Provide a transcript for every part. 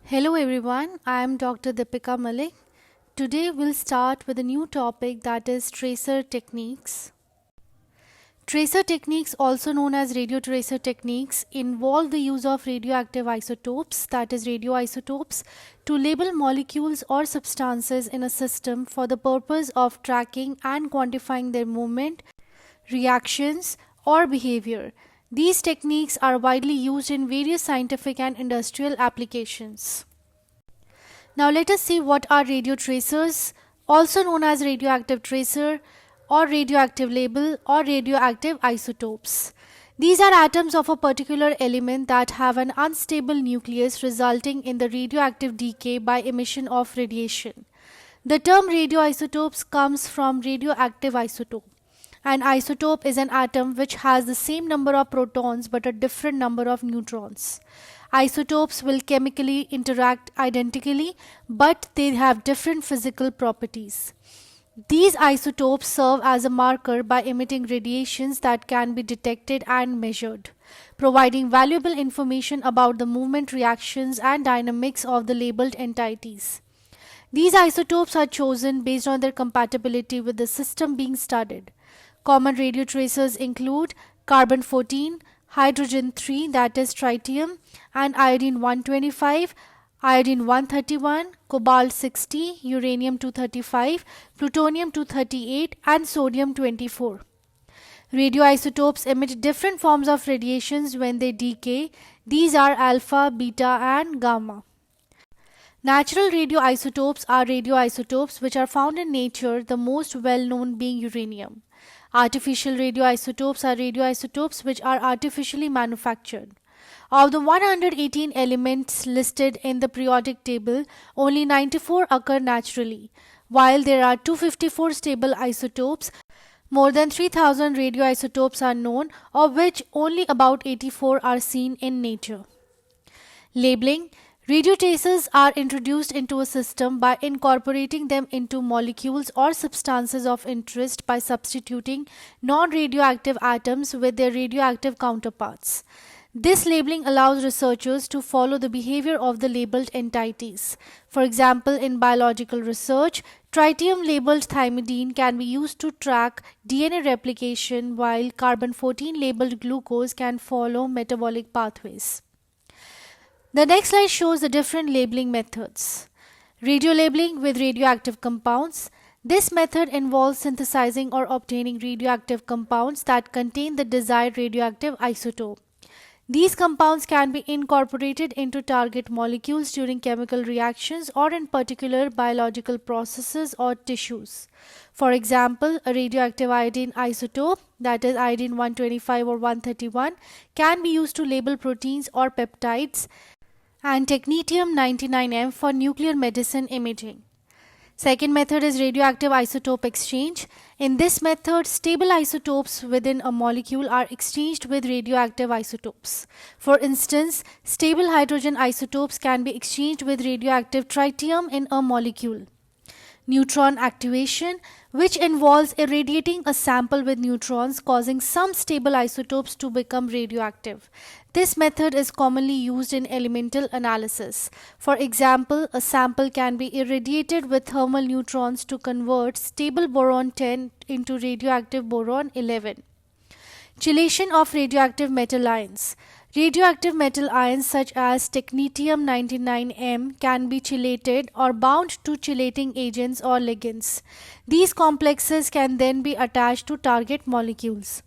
Hello everyone, I am Dr. Deepika Malik. Today we'll start with a new topic, that is tracer techniques. Tracer techniques, also known as radiotracer techniques, involve the use of radioactive isotopes, that is radioisotopes, to label molecules or substances in a system for the purpose of tracking and quantifying their movement, reactions, or behavior. These techniques are widely used in various scientific and industrial applications. Now let us see what are radiotracers, also known as radioactive tracer or radioactive label or radioactive isotopes. These are atoms of a particular element that have an unstable nucleus resulting in the radioactive decay by emission of radiation. The term radioisotopes comes from radioactive isotope. An isotope is an atom which has the same number of protons but a different number of neutrons. Isotopes will chemically interact identically, but they have different physical properties. These isotopes serve as a marker by emitting radiations that can be detected and measured, providing valuable information about the movement, reactions, and dynamics of the labeled entities. These isotopes are chosen based on their compatibility with the system being studied. Common radiotracers include carbon-14, hydrogen-3, that is tritium, and iodine-125, iodine-131, cobalt-60, uranium-235, plutonium-238, and sodium-24. Radioisotopes emit different forms of radiations when they decay. These are alpha, beta, and gamma. Natural radioisotopes are radioisotopes which are found in nature, the most well-known being uranium. Artificial radioisotopes are radioisotopes which are artificially manufactured. Of the 118 elements listed in the periodic table, only 94 occur naturally. While there are 254 stable isotopes, more than 3000 radioisotopes are known, of which only about 84 are seen in nature. Labeling. Radiotracers are introduced into a system by incorporating them into molecules or substances of interest by substituting non-radioactive atoms with their radioactive counterparts. This labeling allows researchers to follow the behavior of the labeled entities. For example, in biological research, tritium-labeled thymidine can be used to track DNA replication, while carbon-14-labeled glucose can follow metabolic pathways. The next slide shows the different labeling methods. Radiolabeling with radioactive compounds. This method involves synthesizing or obtaining radioactive compounds that contain the desired radioactive isotope. These compounds can be incorporated into target molecules during chemical reactions or in particular biological processes or tissues. For example, a radioactive iodine isotope, that is iodine 125 or 131, can be used to label proteins or peptides, and technetium-99m for nuclear medicine imaging. Second method is radioactive isotope exchange. In this method, stable isotopes within a molecule are exchanged with radioactive isotopes. For instance, stable hydrogen isotopes can be exchanged with radioactive tritium in a molecule. Neutron activation, which involves irradiating a sample with neutrons, causing some stable isotopes to become radioactive. This method is commonly used in elemental analysis. For example, a sample can be irradiated with thermal neutrons to convert stable boron-10 into radioactive boron-11. Chelation of radioactive metal ions. Radioactive metal ions such as technetium-99m can be chelated or bound to chelating agents or ligands. These complexes can then be attached to target molecules.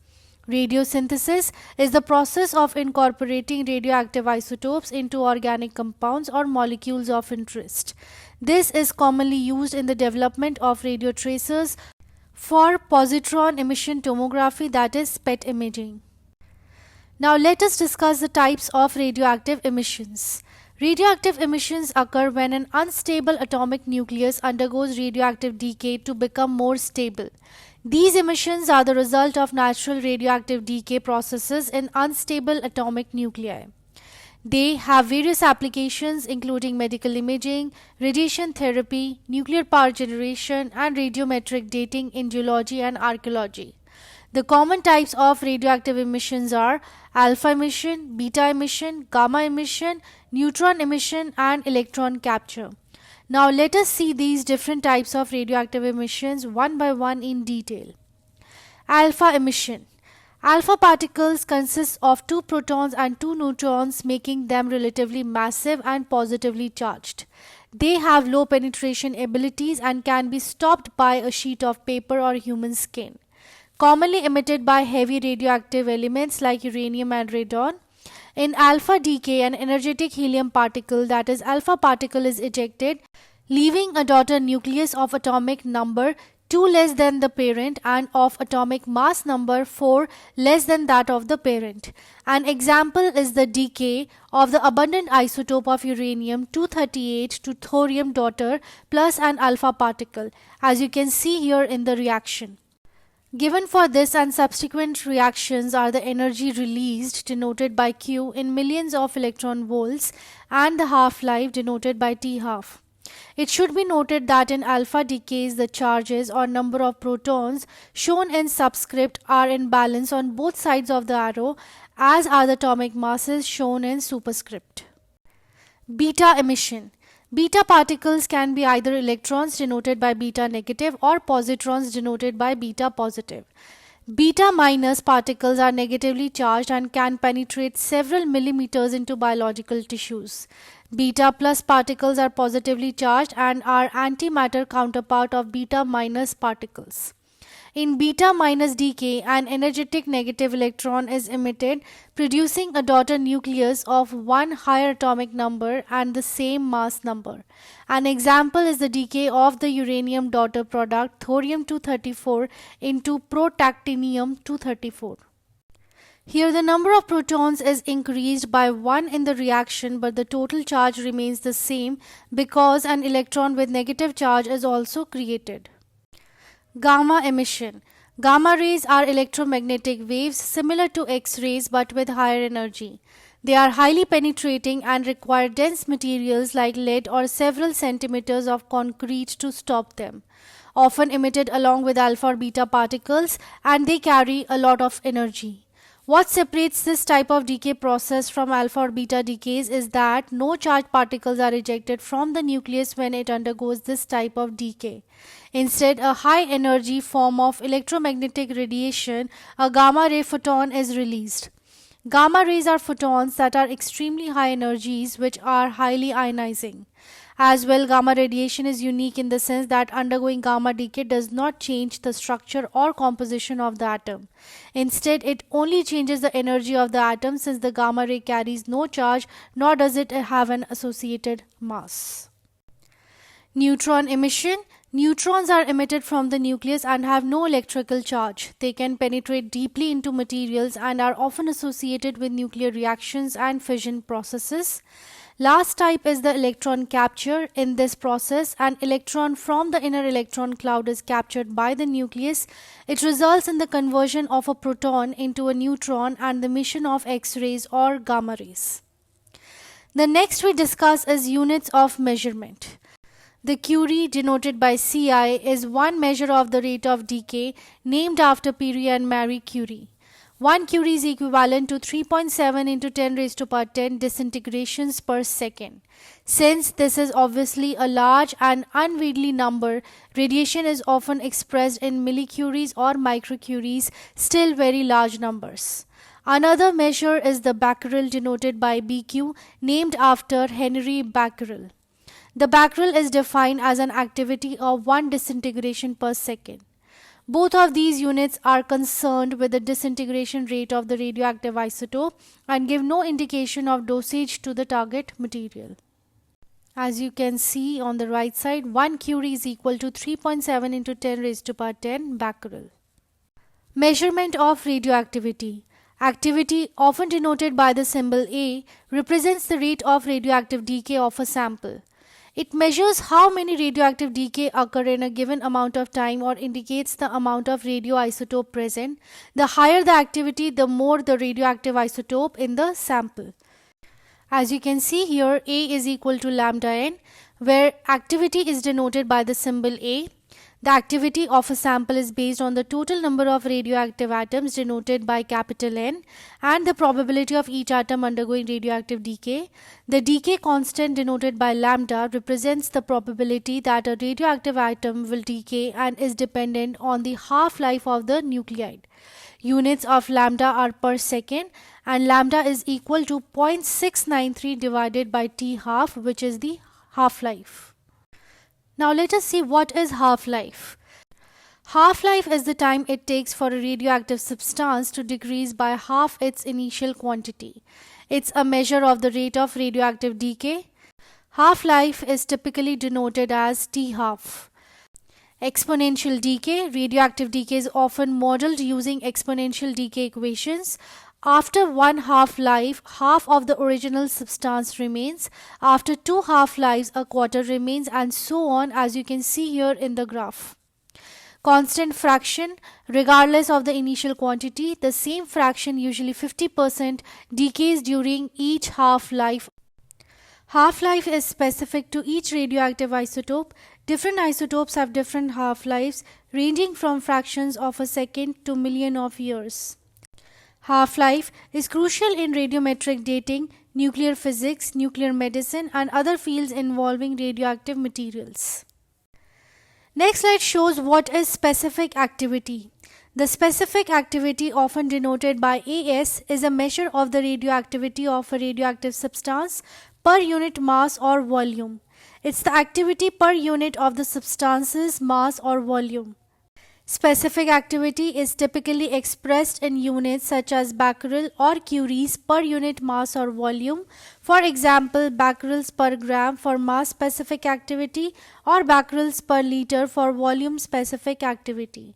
Radiosynthesis is the process of incorporating radioactive isotopes into organic compounds or molecules of interest. This is commonly used in the development of radiotracers for positron emission tomography, that is PET imaging. Now let us discuss the types of radioactive emissions. Radioactive emissions occur when an unstable atomic nucleus undergoes radioactive decay to become more stable. These emissions are the result of natural radioactive decay processes in unstable atomic nuclei. They have various applications including medical imaging, radiation therapy, nuclear power generation, and radiometric dating in geology and archaeology. The common types of radioactive emissions are alpha emission, beta emission, gamma emission, neutron emission, and electron capture. Now let us see these different types of radioactive emissions one by one in detail. Alpha emission. Alpha particles consist of 2 protons and 2 neutrons, making them relatively massive and positively charged. They have low penetration abilities and can be stopped by a sheet of paper or human skin. Commonly emitted by heavy radioactive elements like uranium and radon. In alpha decay, an energetic helium particle, that is alpha particle, is ejected, leaving a daughter nucleus of atomic number 2 less than the parent and of atomic mass number 4 less than that of the parent. An example is the decay of the abundant isotope of uranium-238 to thorium daughter plus an alpha particle, as you can see here in the reaction. Given for this and subsequent reactions are the energy released, denoted by Q, in millions of electron volts, and the half-life, denoted by T-half. It should be noted that in alpha decays, the charges or number of protons shown in subscript are in balance on both sides of the arrow, as are the atomic masses shown in superscript. Beta emission. Beta particles can be either electrons, denoted by beta negative, or positrons, denoted by beta positive. Beta minus particles are negatively charged and can penetrate several millimeters into biological tissues. Beta plus particles are positively charged and are antimatter counterpart of beta minus particles. In beta minus decay, an energetic negative electron is emitted, producing a daughter nucleus of one higher atomic number and the same mass number. An example is the decay of the uranium daughter product thorium-234 into protactinium-234. Here the number of protons is increased by 1 in the reaction, but the total charge remains the same because an electron with negative charge is also created. Gamma emission. Gamma rays are electromagnetic waves similar to X-rays but with higher energy. They are highly penetrating and require dense materials like lead or several centimeters of concrete to stop them. Often emitted along with alpha or beta particles, and they carry a lot of energy. What separates this type of decay process from alpha or beta decays is that no charged particles are ejected from the nucleus when it undergoes this type of decay. Instead, a high energy form of electromagnetic radiation, a gamma ray photon, is released. Gamma rays are photons that are extremely high energies which are highly ionizing. As well, gamma radiation is unique in the sense that undergoing gamma decay does not change the structure or composition of the atom. Instead, it only changes the energy of the atom, since the gamma ray carries no charge nor does it have an associated mass. Neutron emission. Neutrons are emitted from the nucleus and have no electrical charge. They can penetrate deeply into materials and are often associated with nuclear reactions and fission processes. Last type is the electron capture. In this process, an electron from the inner electron cloud is captured by the nucleus. It results in the conversion of a proton into a neutron and the emission of X-rays or gamma rays. The next we discuss is units of measurement. The Curie, denoted by Ci, is one measure of the rate of decay, named after Pierre and Marie Curie. 1 Curie is equivalent to 3.7 into 10 raised to power 10 disintegrations per second. Since this is obviously a large and unwieldy number, radiation is often expressed in millicuries or microcuries, still very large numbers. Another measure is the becquerel, denoted by BQ, named after Henry Becquerel. The becquerel is defined as an activity of 1 disintegration per second. Both of these units are concerned with the disintegration rate of the radioactive isotope and give no indication of dosage to the target material. As you can see on the right side, 1 Curie is equal to 3.7 into 10 raised to power 10 becquerel. Measurement of radioactivity. Activity, often denoted by the symbol A, represents the rate of radioactive decay of a sample. It measures how many radioactive decay occur in a given amount of time or indicates the amount of radioisotope present. The higher the activity, the more the radioactive isotope in the sample. As you can see here, A is equal to lambda n, where activity is denoted by the symbol A. The activity of a sample is based on the total number of radioactive atoms denoted by capital N and the probability of each atom undergoing radioactive decay. The decay constant denoted by lambda represents the probability that a radioactive atom will decay and is dependent on the half-life of the nuclide. Units of lambda are per second, and lambda is equal to 0.693 divided by T half, which is the half-life. Now let us see what is half-life. Half-life is the time it takes for a radioactive substance to decrease by half its initial quantity. It's a measure of the rate of radioactive decay. Half-life is typically denoted as T half. Exponential decay. Radioactive decay is often modeled using exponential decay equations. After one half-life, half of the original substance remains. After two half-lives, a quarter remains, and so on, as you can see here in the graph. Constant fraction. Regardless of the initial quantity, the same fraction, usually 50%, decays during each half-life. Half-life is specific to each radioactive isotope. Different isotopes have different half-lives, ranging from fractions of a second to millions of years. Half-life is crucial in radiometric dating, nuclear physics, nuclear medicine, and other fields involving radioactive materials. Next slide shows what is specific activity. The specific activity, often denoted by AS, is a measure of the radioactivity of a radioactive substance per unit mass or volume. It's the activity per unit of the substance's mass or volume. Specific activity is typically expressed in units such as becquerel or curies per unit mass or volume. For example, becquerels per gram for mass specific activity or becquerels per liter for volume specific activity.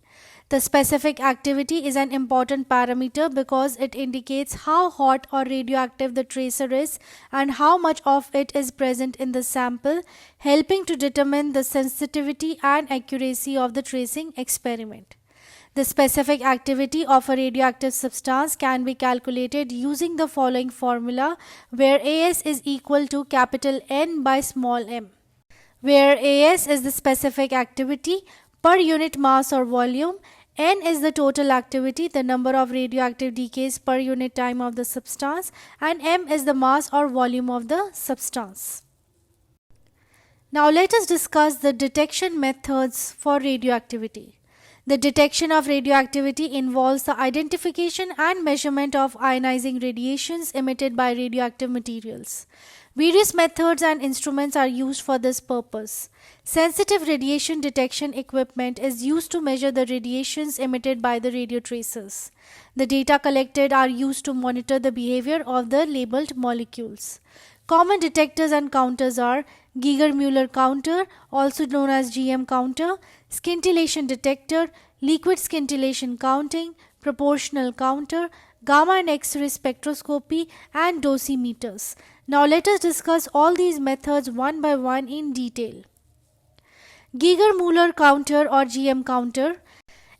The specific activity is an important parameter because it indicates how hot or radioactive the tracer is and how much of it is present in the sample, helping to determine the sensitivity and accuracy of the tracing experiment. The specific activity of a radioactive substance can be calculated using the following formula, where AS is equal to capital N by small m, where AS is the specific activity per unit mass or volume, N is the total activity, the number of radioactive decays per unit time of the substance, and M is the mass or volume of the substance. Now let us discuss the detection methods for radioactivity. The detection of radioactivity involves the identification and measurement of ionizing radiations emitted by radioactive materials. Various methods and instruments are used for this purpose. Sensitive radiation detection equipment is used to measure the radiations emitted by the radiotracers. The data collected are used to monitor the behavior of the labeled molecules. Common detectors and counters are Geiger-Muller counter, also known as GM counter, scintillation detector, liquid scintillation counting, proportional counter, gamma and X-ray spectroscopy, and dosimeters. Now let us discuss all these methods one by one in detail. Geiger-Muller counter or GM counter.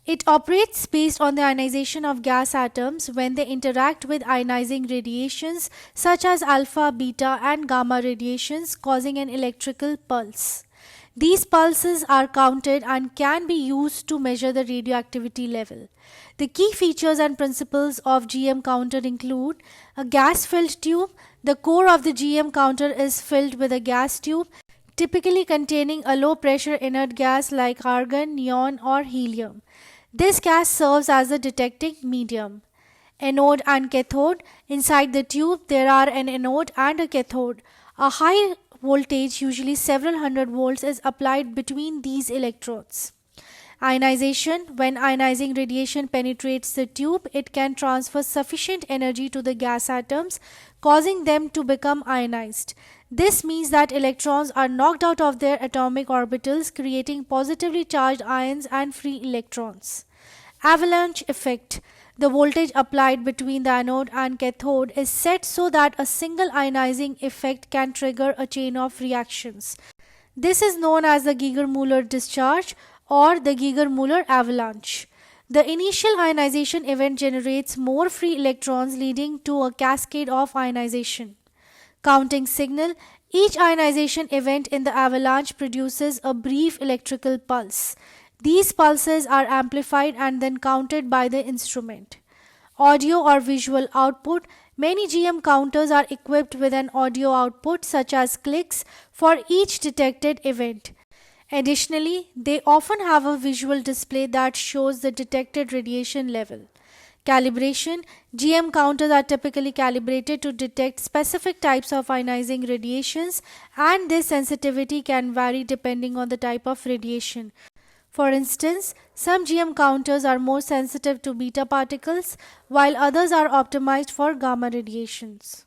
It operates based on the ionization of gas atoms when they interact with ionizing radiations such as alpha, beta, and gamma radiations, causing an electrical pulse. These pulses are counted and can be used to measure the radioactivity level. The key features and principles of GM counter include a gas-filled tube. The core of the GM counter is filled with a gas tube, typically containing a low-pressure inert gas like argon, neon, or helium. This gas serves as a detecting medium. Anode and cathode. Inside the tube, there are an anode and a cathode. A high voltage, usually several hundred volts, is applied between these electrodes. Ionization. When ionizing radiation penetrates the tube, it can transfer sufficient energy to the gas atoms, causing them to become ionized. This means that electrons are knocked out of their atomic orbitals, creating positively charged ions and free electrons. Avalanche effect. The voltage applied between the anode and cathode is set so that a single ionizing effect can trigger a chain of reactions. This is known as the Geiger-Muller discharge or the Geiger-Muller avalanche. The initial ionization event generates more free electrons, leading to a cascade of ionization. Counting signal. Each ionization event in the avalanche produces a brief electrical pulse. These pulses are amplified and then counted by the instrument. Audio or visual output. Many GM counters are equipped with an audio output such as clicks for each detected event. Additionally, they often have a visual display that shows the detected radiation level. Calibration. GM counters are typically calibrated to detect specific types of ionizing radiations, and this sensitivity can vary depending on the type of radiation. For instance, some GM counters are more sensitive to beta particles, while others are optimized for gamma radiations.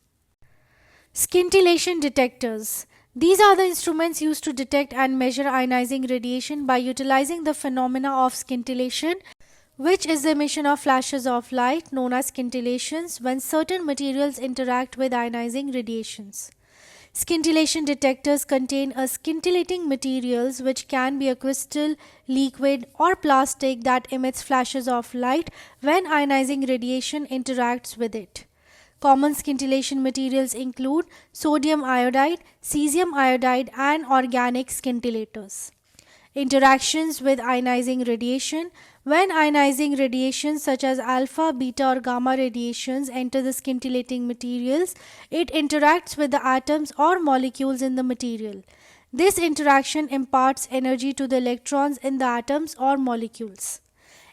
Scintillation detectors. These are the instruments used to detect and measure ionizing radiation by utilizing the phenomena of scintillation, which is the emission of flashes of light known as scintillations when certain materials interact with ionizing radiations. Scintillation detectors contain a scintillating materials which can be a crystal, liquid or plastic that emits flashes of light when ionizing radiation interacts with it. Common scintillation materials include sodium iodide, cesium iodide and organic scintillators. Interactions with ionizing radiation. When ionizing radiations such as alpha, beta or gamma radiations enter the scintillating materials, it interacts with the atoms or molecules in the material. This interaction imparts energy to the electrons in the atoms or molecules.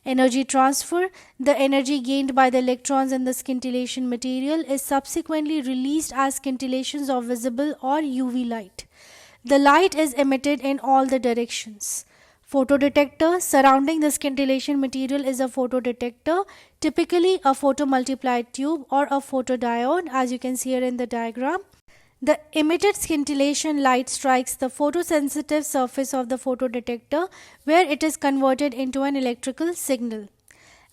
Energy transfer. The energy gained by the electrons in the scintillation material is subsequently released as scintillations of visible or UV light. The light is emitted in all the directions. Photodetector. Surrounding the scintillation material is a photodetector, typically a photomultiplied tube or a photodiode, as you can see here in the diagram. The emitted scintillation light strikes the photosensitive surface of the photodetector, where it is converted into an electrical signal.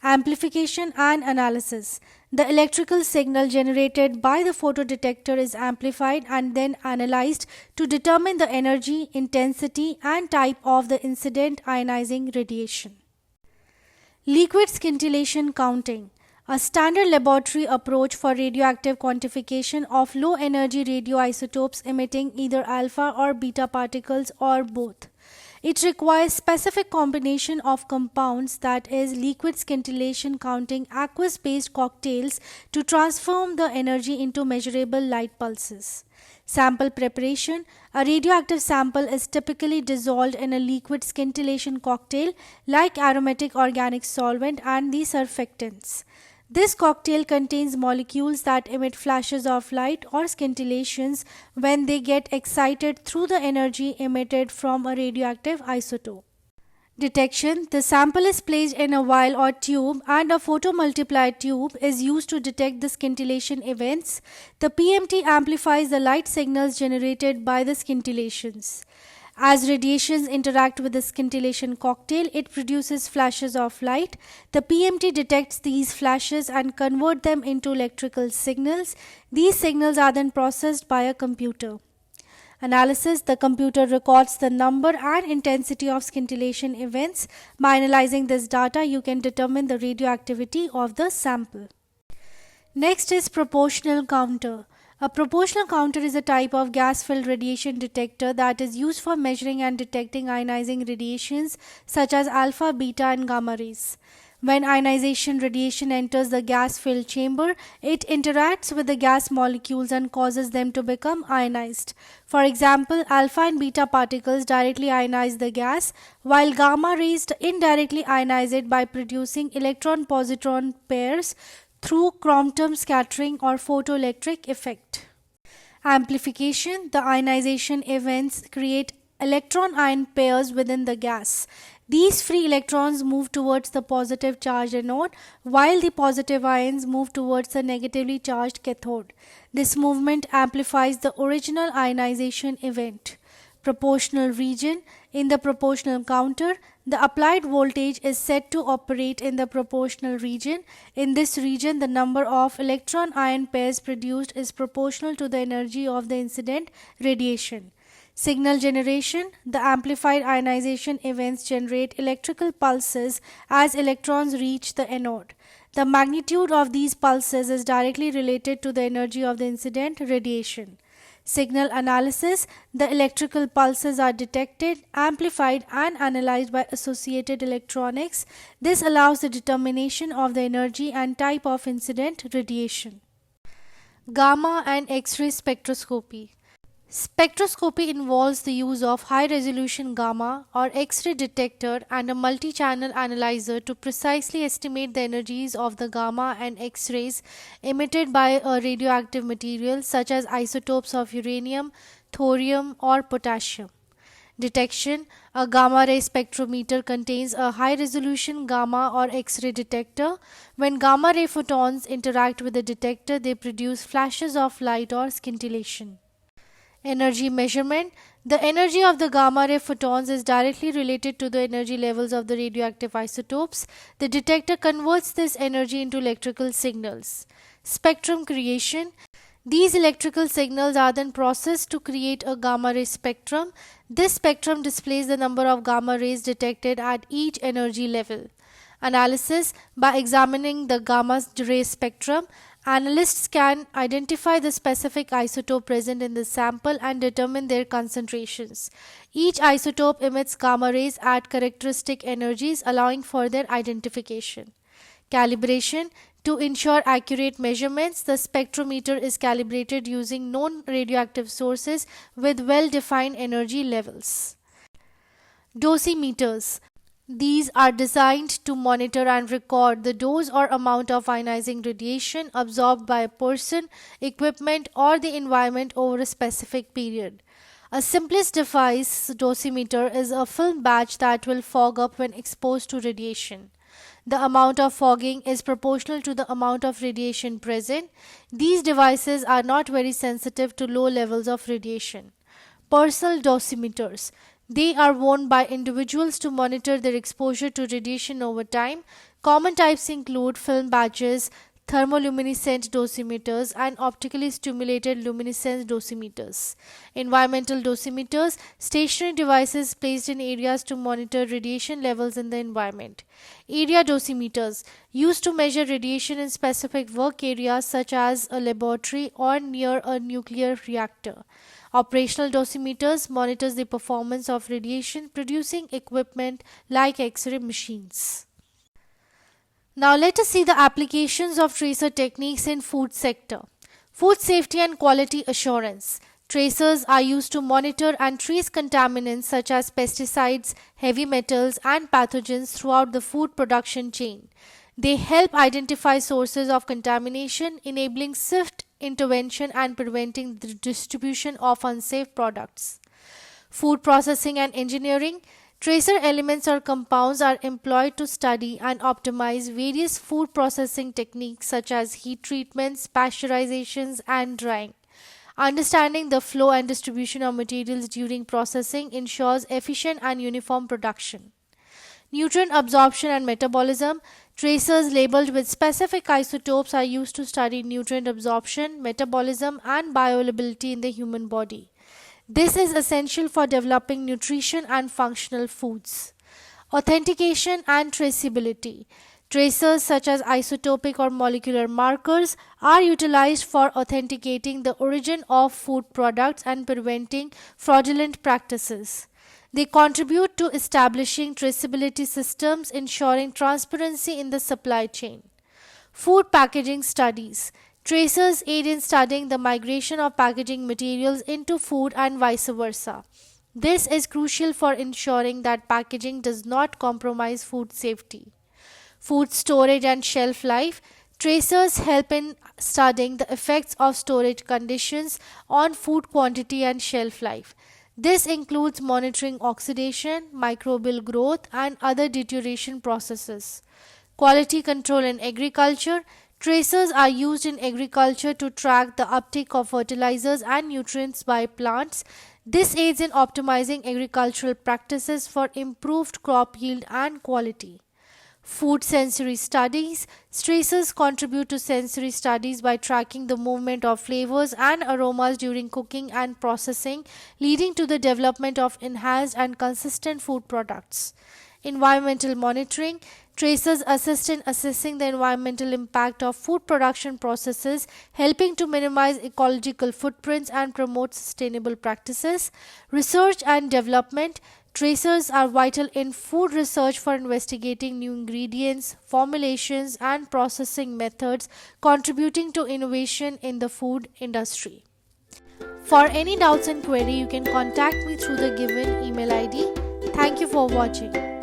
Amplification and analysis. The electrical signal generated by the photodetector is amplified and then analyzed to determine the energy, intensity and type of the incident ionizing radiation. Liquid scintillation counting. A standard laboratory approach for radioactive quantification of low energy radioisotopes emitting either alpha or beta particles or both. It requires specific combination of compounds, that is liquid scintillation counting aqueous based cocktails, to transform the energy into measurable light pulses. Sample preparation. A radioactive sample is typically dissolved in a liquid scintillation cocktail like aromatic organic solvent and the surfactants. This cocktail contains molecules that emit flashes of light or scintillations when they get excited through the energy emitted from a radioactive isotope. Detection. The sample is placed in a vial or tube and a photomultiplied tube is used to detect the scintillation events. The PMT amplifies the light signals generated by the scintillations. As radiations interact with the scintillation cocktail, it produces flashes of light. The PMT detects these flashes and converts them into electrical signals. These signals are then processed by a computer. Analysis. The computer records the number and intensity of scintillation events. By analyzing this data, you can determine the radioactivity of the sample. Next is proportional counter. A proportional counter is a type of gas-filled radiation detector that is used for measuring and detecting ionizing radiations such as alpha, beta and gamma rays. When ionization radiation enters the gas-filled chamber, it interacts with the gas molecules and causes them to become ionized. For example, alpha and beta particles directly ionize the gas, while gamma rays indirectly ionize it by producing electron-positron pairs through quantum scattering or photoelectric effect. Amplification. The ionization events create electron-ion pairs within the gas. These free electrons move towards the positive charged anode, while the positive ions move towards the negatively charged cathode. This movement amplifies the original ionization event. Proportional region. In the proportional counter, the applied voltage is set to operate in the proportional region. In this region, the number of electron-ion pairs produced is proportional to the energy of the incident radiation. Signal generation. The amplified ionization events generate electrical pulses as electrons reach the anode. The magnitude of these pulses is directly related to the energy of the incident radiation. Signal analysis. The electrical pulses are detected, amplified, and analyzed by associated electronics. This allows the determination of the energy and type of incident radiation. Gamma and X-ray spectroscopy. Spectroscopy involves the use of high-resolution gamma or X-ray detector and a multi-channel analyzer to precisely estimate the energies of the gamma and X-rays emitted by a radioactive material such as isotopes of uranium, thorium, or potassium. Detection. A gamma ray spectrometer contains a high-resolution gamma or X-ray detector. When gamma ray photons interact with the detector, they produce flashes of light or scintillation. Energy measurement. The energy of the gamma ray photons is directly related to the energy levels of the radioactive isotopes. The detector converts this energy into electrical signals. Spectrum creation. These electrical signals are then processed to create a gamma ray spectrum. This spectrum displays the number of gamma rays detected at each energy level. Analysis. By examining the gamma ray spectrum, analysts can identify the specific isotope present in the sample and determine their concentrations. Each isotope emits gamma rays at characteristic energies, allowing for their identification. Calibration. To ensure accurate measurements, the spectrometer is calibrated using known radioactive sources with well-defined energy levels. Dosimeters. These are designed to monitor and record the dose or amount of ionizing radiation absorbed by a person, equipment, or the environment over a specific period. A simplest device, dosimeter, is a film batch that will fog up when exposed to radiation. The amount of fogging is proportional to the amount of radiation present. These devices are not very sensitive to low levels of radiation. Personal dosimeters. They are worn by individuals to monitor their exposure to radiation over time. Common types include film badges, thermoluminescent dosimeters, and optically stimulated luminescence dosimeters. Environmental dosimeters, stationary devices placed in areas to monitor radiation levels in the environment. Area dosimeters, used to measure radiation in specific work areas such as a laboratory or near a nuclear reactor. Operational dosimeters monitors the performance of radiation producing equipment like X-ray machines. Now let us see the applications of tracer techniques in food sector. Food safety and quality assurance. Tracers are used to monitor and trace contaminants such as pesticides, heavy metals, and pathogens throughout the food production chain. They help identify sources of contamination, enabling swift intervention and preventing the distribution of unsafe products. Food processing and engineering. Tracer elements or compounds are employed to study and optimize various food processing techniques such as heat treatments, pasteurizations, and drying. Understanding the flow and distribution of materials during processing ensures efficient and uniform production. Nutrient absorption and metabolism. Tracers labeled with specific isotopes are used to study nutrient absorption, metabolism, and bioavailability in the human body. This is essential for developing nutrition and functional foods. Authentication and traceability. Tracers such as isotopic or molecular markers are utilized for authenticating the origin of food products and preventing fraudulent practices. They contribute to establishing traceability systems, ensuring transparency in the supply chain. Food packaging studies. Tracers aid in studying the migration of packaging materials into food and vice versa. This is crucial for ensuring that packaging does not compromise food safety. Food storage and shelf life. Tracers help in studying the effects of storage conditions on food quantity and shelf life. This includes monitoring oxidation, microbial growth, and other deterioration processes. Quality control in agriculture. Tracers are used in agriculture to track the uptake of fertilizers and nutrients by plants. This aids in optimizing agricultural practices for improved crop yield and quality. Food sensory studies. Tracers contribute to sensory studies by tracking the movement of flavors and aromas during cooking and processing, leading to the development of enhanced and consistent food products. Environmental monitoring. Tracers assist in assessing the environmental impact of food production processes, helping to minimize ecological footprints and promote sustainable practices. Research and development. Tracers are vital in food research for investigating new ingredients, formulations, and processing methods, contributing to innovation in the food industry. For any doubts and query, you can contact me through the given email ID. Thank you for watching.